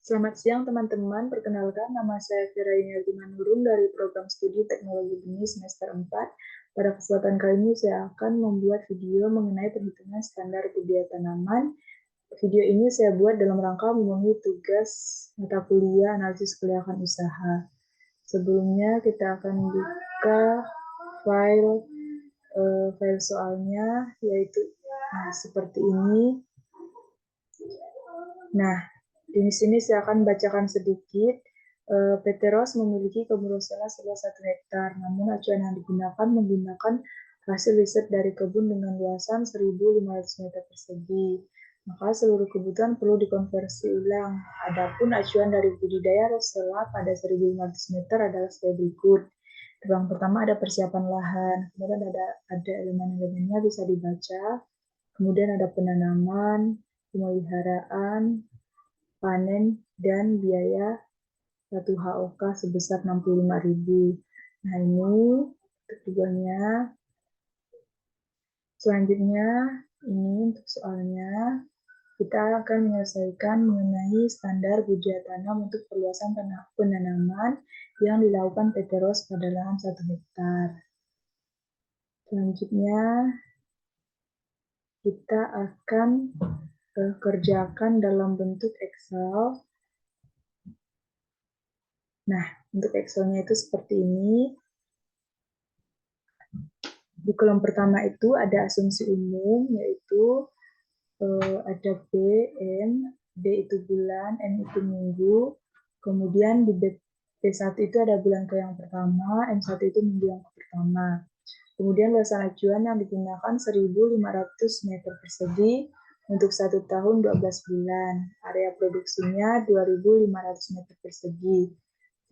Selamat siang teman-teman, perkenalkan nama saya Vera Yuniarti Manurung dari program studi Teknologi Benih semester 4. Pada kesempatan kali ini saya akan membuat video mengenai perhitungan standar budidaya tanaman. Video ini saya buat dalam rangka memenuhi tugas mata kuliah analisis kelayakan usaha. Sebelumnya kita akan buka file soalnya, yaitu seperti ini. Nah, di sini saya akan bacakan sedikit. PT ROS memiliki kebun rosella seluas 1 hektar, namun acuan yang digunakan menggunakan hasil riset dari kebun dengan luasan 1.500 meter persegi. Maka seluruh kebutuhan perlu dikonversi ulang. Adapun acuan dari budidaya rosella pada 1.500 meter adalah sebagai berikut. Yang pertama ada persiapan lahan, kemudian ada elemen-elemennya bisa dibaca, kemudian ada penanaman, pemeliharaan, panen, dan biaya 1 HOK sebesar 65.000. Nah, ini ketiganya. Selanjutnya, ini untuk soalnya, kita akan menyelesaikan mengenai standar budidaya tanam untuk perluasan penanaman yang dilakukan PT ROS pada lahan 1 hektar. Selanjutnya, kita akan kerjakan dalam bentuk Excel. Nah, untuk Excel-nya itu seperti ini. Di kolom pertama itu ada asumsi umum, yaitu ada B, M, D itu bulan, M itu minggu. Kemudian di B1 itu ada bulan ke yang pertama, M1 itu minggu yang pertama. Kemudian luasan acuan yang digunakan 1.500 meter persegi untuk 1 tahun 12 bulan. Area produksinya 2.500 meter persegi.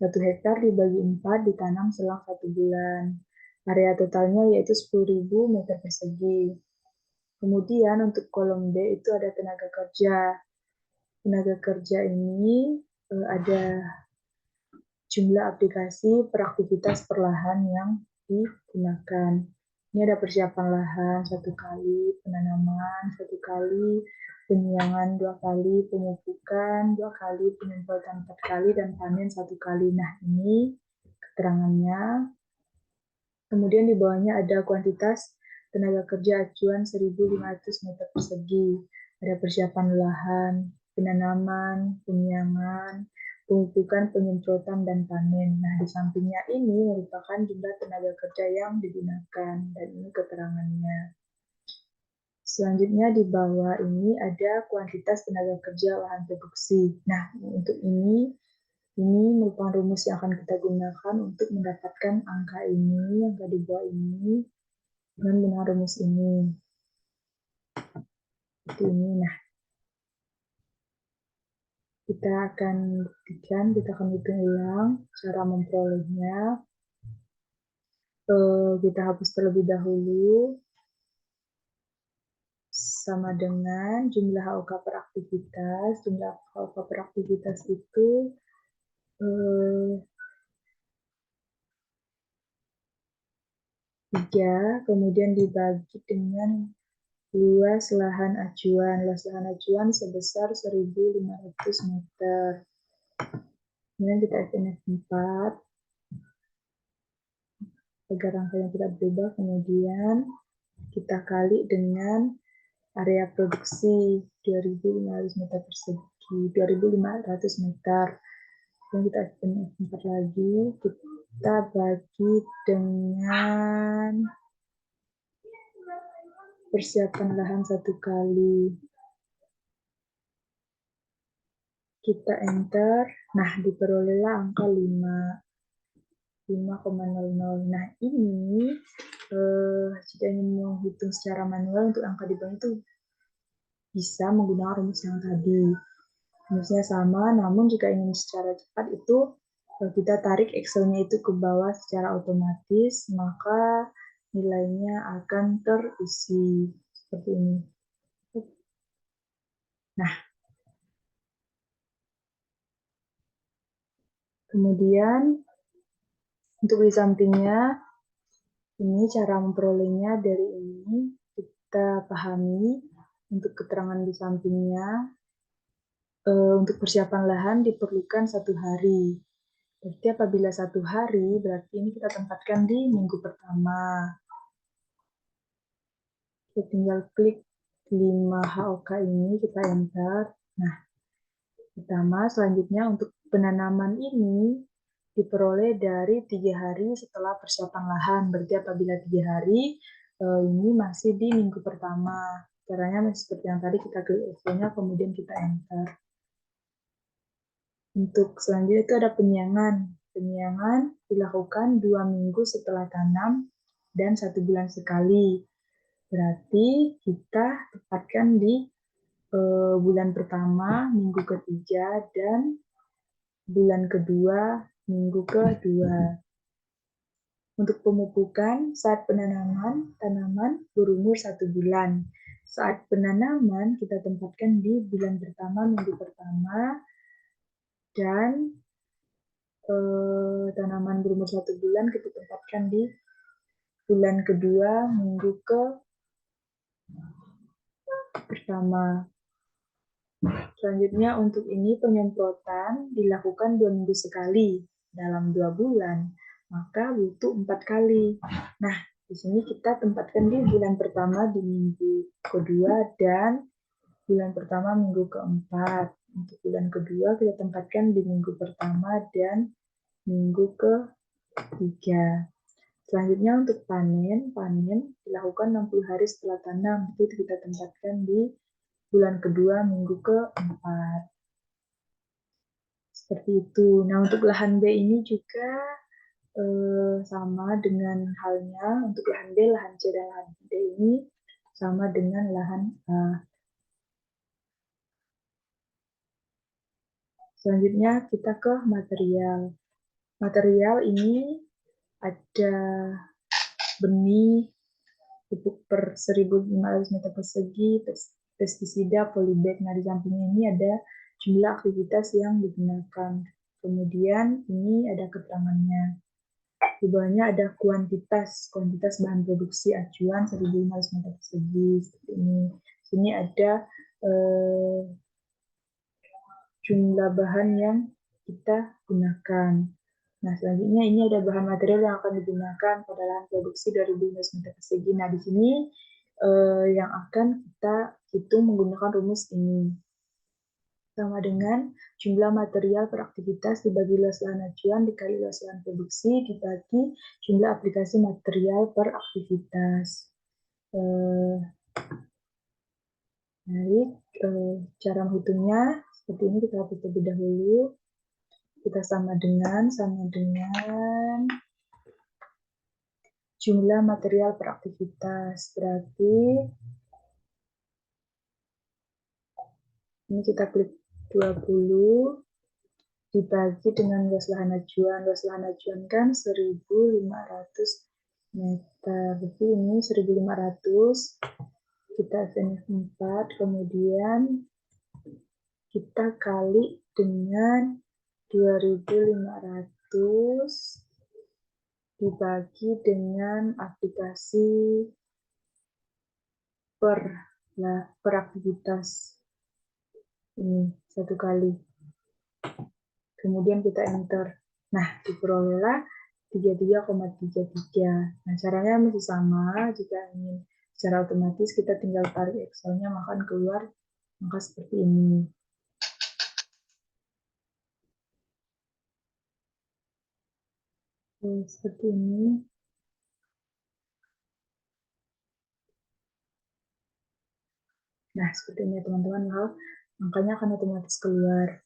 1 hektar dibagi 4 ditanam selang 1 bulan. Area totalnya yaitu 10.000 meter persegi. Kemudian untuk kolom B itu ada tenaga kerja. Tenaga kerja ini ada jumlah aplikasi per aktivitas perlahan yang digunakan. Ini ada persiapan lahan 1 kali, penanaman 1 kali, penyiangan 2 kali, pemupukan 2 kali, penyemprotan 4 kali, dan panen 1 kali. Nah, ini keterangannya. Kemudian di bawahnya ada kuantitas tenaga kerja acuan 1.500 meter persegi. Ada persiapan lahan, penanaman, penyiangan, pemupukan, penyemprotan, dan panen. Nah, di sampingnya ini merupakan jumlah tenaga kerja yang digunakan, dan ini keterangannya. Selanjutnya di bawah ini ada kuantitas tenaga kerja lahan produksi. Nah, untuk ini merupakan rumus yang akan kita gunakan untuk mendapatkan angka ini, angka di bawah ini, dengan menggunakan rumus ini. Seperti ini. Nah, kita akan buktikan, kita akan hitung ulang cara memperolehnya. Kita hapus terlebih dahulu. Sama dengan jumlah HOK per aktivitas. Jumlah HOK per aktivitas itu 3, kemudian dibagi dengan luas lahan acuan. Luas lahan acuan sebesar 1.500 meter. Kemudian kita FNF 4 agar angkanya tidak berubah. Kemudian kita kali dengan area produksi 2.500 meter persegi, 2.500 meter. Kemudian kita FNF 4 lagi. Kita bagi dengan persiapan lahan 1 kali. Kita enter. Nah, diperolehlah angka 5,00. Nah, ini jika ingin menghitung secara manual untuk angka di bawah itu bisa menggunakan rumus yang tadi. Rumusnya sama, namun jika ingin secara cepat itu kita tarik Excel-nya itu ke bawah secara otomatis, maka nilainya akan terisi seperti ini. Nah, kemudian untuk di sampingnya, ini cara memperolehnya dari ini kita pahami untuk keterangan di sampingnya. untuk persiapan lahan diperlukan 1 hari. Berarti apabila 1 hari, berarti ini kita tempatkan di minggu pertama. Kita tinggal klik 5 HOK ini, kita enter. Nah, pertama, selanjutnya untuk penanaman ini diperoleh dari 3 hari setelah persiapan lahan. Berarti apabila 3 hari, ini masih di minggu pertama. Caranya masih seperti yang tadi, kita klik Excel-nya, kemudian kita enter. Untuk selanjutnya itu ada penyiangan. Penyiangan dilakukan 2 minggu setelah tanam dan 1 bulan sekali. Berarti kita tempatkan di bulan pertama, minggu ketiga, dan bulan kedua, minggu kedua. Untuk pemupukan, saat penanaman, tanaman berumur 1 bulan. Saat penanaman, kita tempatkan di bulan pertama, minggu pertama, dan tanaman berumur 1 bulan kita tempatkan di bulan kedua, minggu ke pertama. Selanjutnya untuk ini penyemprotan dilakukan 2 minggu sekali dalam 2 bulan, maka butuh 4 kali. Nah, di sini kita tempatkan di bulan pertama di minggu kedua dan bulan pertama minggu keempat. Untuk bulan kedua kita tempatkan di minggu pertama dan minggu ketiga. Selanjutnya untuk panen dilakukan 60 hari setelah tanam. Itu kita tempatkan di bulan kedua, minggu keempat. Seperti itu. Nah, untuk lahan B ini juga sama dengan halnya. Untuk lahan B, lahan C, dan lahan D ini sama dengan lahan A. Selanjutnya kita ke material. Material ini ada benih, pupuk per 1.500 meter persegi, pestisida, polybag. Nah, di sampingnya ini ada jumlah aktivitas yang digunakan. Kemudian ini ada keterangannya. Di bawahnya ada kuantitas bahan produksi acuan 1.500 meter persegi. Seperti ini. Sini ada jumlah bahan yang kita gunakan. Nah, selanjutnya ini ada bahan material yang akan digunakan pada lahan produksi dari 200 meter persegi. Nah, di sini yang akan kita hitung menggunakan rumus ini. Sama dengan jumlah material per aktivitas dibagi luas lahan acuan dikali luas lahan produksi dibagi jumlah aplikasi material per aktivitas. Baik, cara menghitungnya seperti ini, kita hapus terlebih dahulu. Kita sama dengan jumlah material per aktivitas. Berarti ini kita klik 20 dibagi dengan luas lahan acuan. Luas lahan acuan kan 1.500 meter. Berarti ini 1.500. Kita finish 4, kemudian kita kali dengan 2.500 dibagi dengan aplikasi per aktivitas. Ini 1 kali. Kemudian kita enter. Nah, diperolehlah 33,33. Nah, caranya masih sama. Jika ingin secara otomatis, kita tinggal tarik Excel-nya, maka keluar angka seperti ini. Seperti ini. Nah, seperti ini teman-teman, angkanya akan otomatis keluar.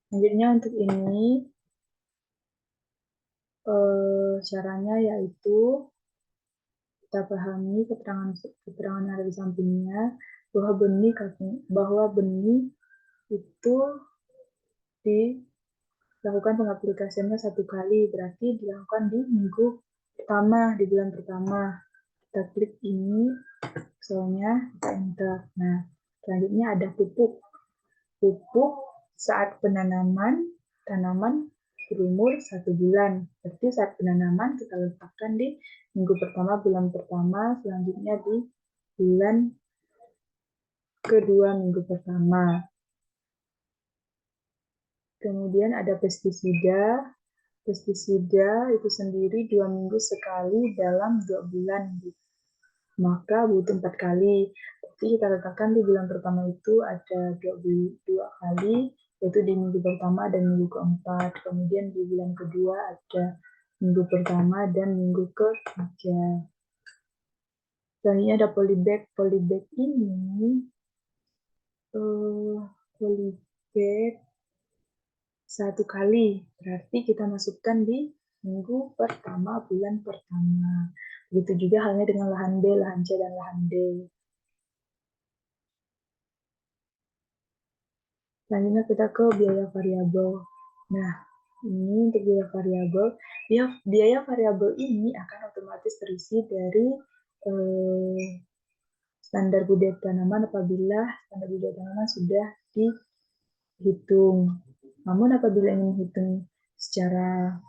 Selanjutnya untuk ini, caranya yaitu kita pahami keterangan yang ada di sampingnya, bahwa benih itu dilakukan pengaplikasiannya 1 kali, berarti dilakukan di minggu pertama, di bulan pertama. Kita klik ini, soalnya kita enter. Nah, selanjutnya ada pupuk. Pupuk saat tanaman berumur 1 bulan. Berarti saat penanaman kita letakkan di minggu pertama, bulan pertama, selanjutnya di bulan kedua, minggu pertama. Kemudian ada pestisida. Pestisida itu sendiri 2 minggu sekali dalam 2 bulan. Maka butuh 4 kali. Jadi kita letakkan di bulan pertama itu ada 2 kali, yaitu di minggu pertama dan minggu keempat. Kemudian di bulan kedua ada minggu pertama dan minggu ketiga. Selanjutnya ada polybag. Polybag ini polybag 1 kali, berarti kita masukkan di minggu pertama, bulan pertama. Begitu juga halnya dengan lahan B, lahan C, dan lahan D. Selanjutnya kita ke biaya variabel. Nah, ini untuk biaya variabel. Biaya variabel ini akan otomatis terisi dari standar budaya tanaman apabila standar budaya tanaman sudah dihitung. Namun apabila ingin menghitung secara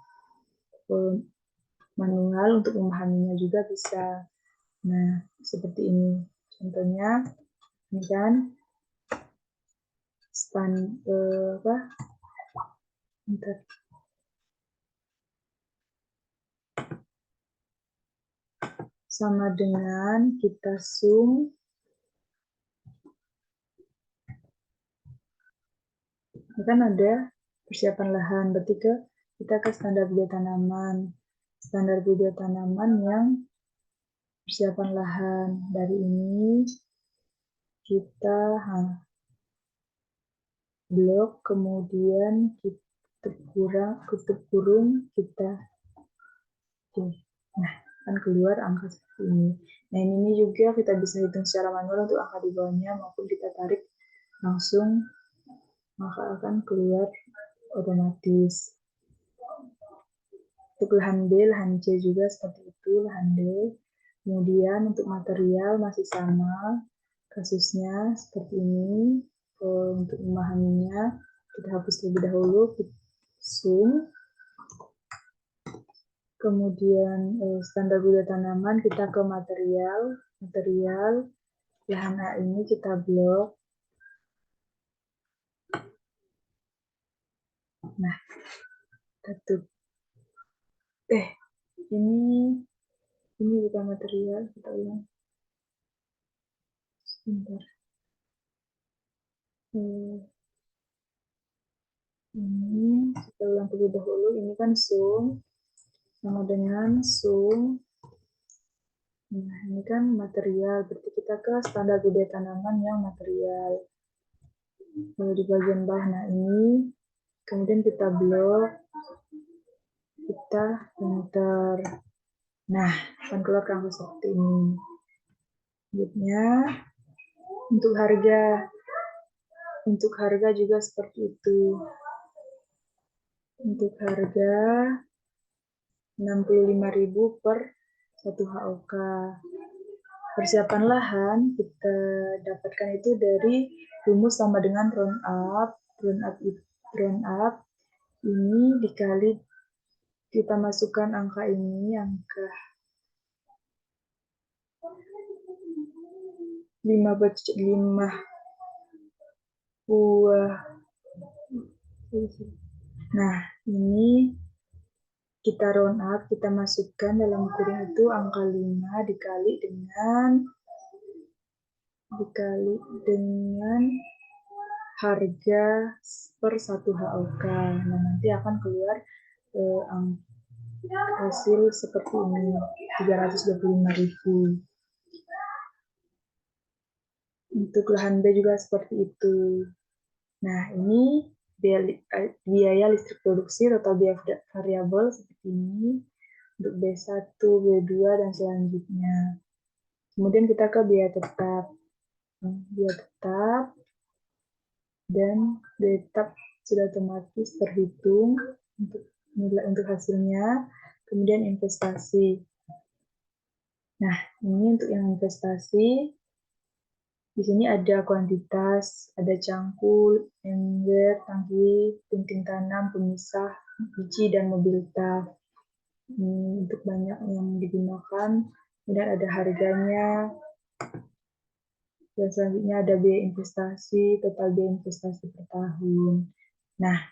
manual untuk memahaminya juga bisa. Nah, seperti ini. Contohnya, ini kan sama dengan kita sum ini kan ada persiapan lahan, berarti kita ke standar budaya tanaman. Standar budaya tanaman yang persiapan lahan. Dari ini kita blok, kemudian tutup kurung kita. Nah, kan keluar angka seperti ini. Nah, ini juga kita bisa hitung secara manual untuk angka di bawahnya maupun kita tarik langsung, maka akan keluar otomatis. Untuk lahan B, lahan C juga seperti itu, lahan D. Kemudian untuk material masih sama, kasusnya seperti ini. Untuk memahaminya, kita hapus terlebih dahulu, sum. Kemudian standar budaya tanaman, kita ke material. Lahan A ini kita blok. Nah, tutup. Ini bukan material, kita ulang. Sebentar. Ini kita ulang terlebih dahulu. Ini kan sum sama dengan sum. Nah, ini kan material, berarti kita ke standar budaya tanaman yang material. Lalu di bagian bawah, nah ini, kemudian kita blok, kita enter. Nah, akan keluar angka seperti ini. Selanjutnya, untuk harga juga seperti itu. Untuk harga 65.000 per 1 HOK. Persiapan lahan kita dapatkan itu dari rumus sama dengan round up. Round up ini dikali kita masukkan angka ini, angka 5 buah. Nah, ini kita round up, kita masukkan dalam kurung itu angka 5 dikali dengan harga per 1 HOK. Nah, nanti akan keluar hasil seperti ini, 325.000. Untuk lahan B juga seperti itu. Nah, ini biaya listrik produksi total biaya variabel seperti ini untuk B1, B2, dan selanjutnya. Kemudian kita ke biaya tetap. Biaya tetap dan biaya tetap sudah otomatis terhitung untuk hasilnya. Kemudian investasi. Nah, ini untuk yang investasi. Di sini ada kuantitas, ada cangkul, ember, tangki, gunting tanam, pemisah, biji, dan mobil taf. Untuk banyak yang digunakan, kemudian ada harganya, dan selanjutnya ada biaya investasi, total biaya investasi per tahun. Nah,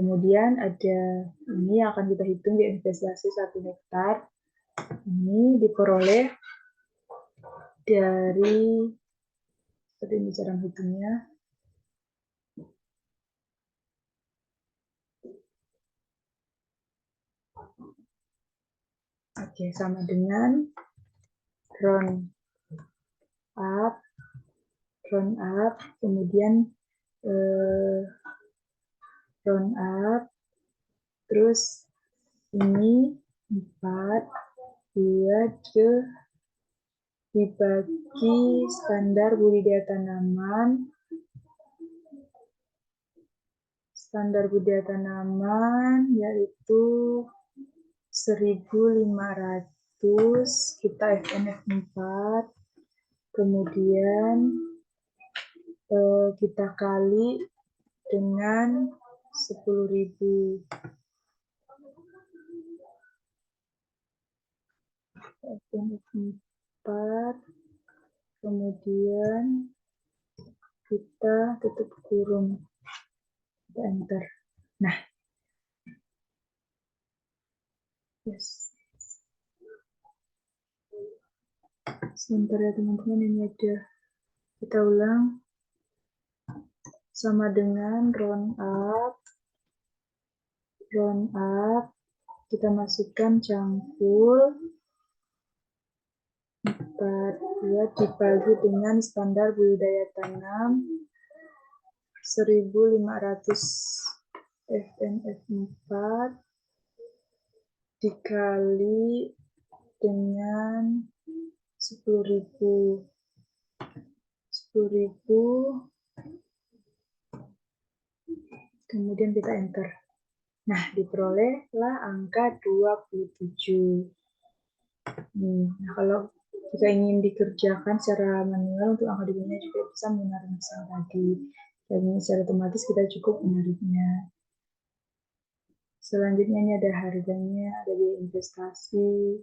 Kemudian ada ini yang akan kita hitung di investasi 1 hektar. Ini diperoleh dari, seperti ini cara menghitungnya. Oke, sama dengan round up, kemudian round up, terus ini 4, 2, dibagi standar budidaya tanaman. Standar budidaya tanaman yaitu 1.500, kita FNF 4, kemudian kita kali dengan 10.000. FNF 4, kemudian kita tutup kurung, kita enter. Nah, yes. Sebentar ya teman-teman, ini ada. Kita ulang. Sama dengan round up, kita masukkan cangkul 4, dibagi dengan standar budidaya tanam 1.500 FNF 4 dikali dengan 10.000, kemudian kita enter. Nah, diperolehlah angka 27. Nah, kalau jika ingin dikerjakan secara manual untuk angka dibawahnya juga bisa menarik misal tadi. Dan secara otomatis kita cukup menariknya. Selanjutnya ini ada harganya, ada biaya investasi.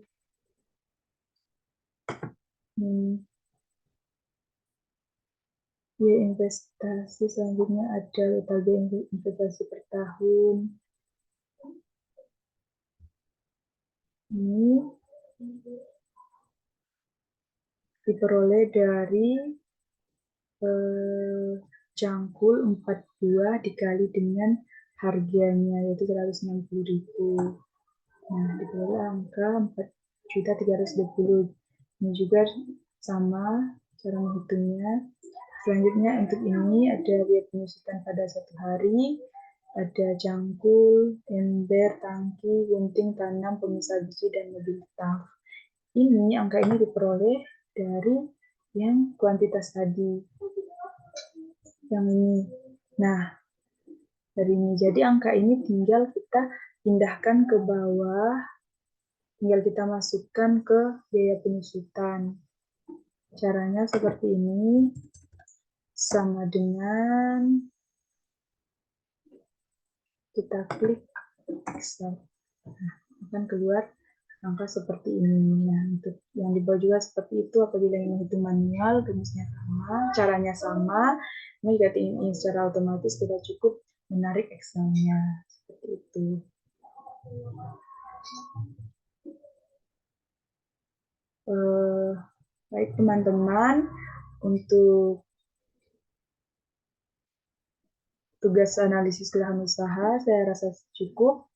Biaya investasi selanjutnya ada total biaya investasi per tahun. Ini diperoleh dari cangkul 4 buah dikali dengan harganya yaitu 160.000. Nah, diperoleh angka 4.320.000. Ini juga sama cara menghitungnya. Selanjutnya untuk ini ada biaya penyusutan pada 1 hari, ada cangkul, ember, tangki, gunting, tanam, pemisah biji, dan mobil tang. Ini angka ini diperoleh dari yang kuantitas tadi, yang ini. Nah, dari ini jadi angka ini tinggal kita pindahkan ke bawah, tinggal kita masukkan ke biaya penyusutan. Caranya seperti ini, sama dengan kita klik Excel. Nah, akan keluar angka seperti ini. Nah, untuk yang di bawah juga seperti itu. Apabila ingin menghitung manual, rumusnya sama, caranya sama. Ini jika ingin secara otomatis kita cukup menarik Excel-nya seperti itu. Baik teman-teman, untuk tugas analisis lahan usaha saya rasa cukup.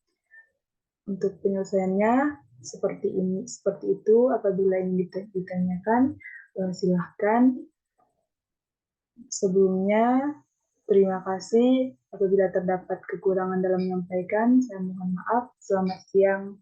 Untuk penyelesaiannya seperti ini, seperti itu. Apabila ingin ditanyakan, silahkan. Sebelumnya, terima kasih. Apabila terdapat kekurangan dalam menyampaikan, saya mohon maaf. Selamat siang.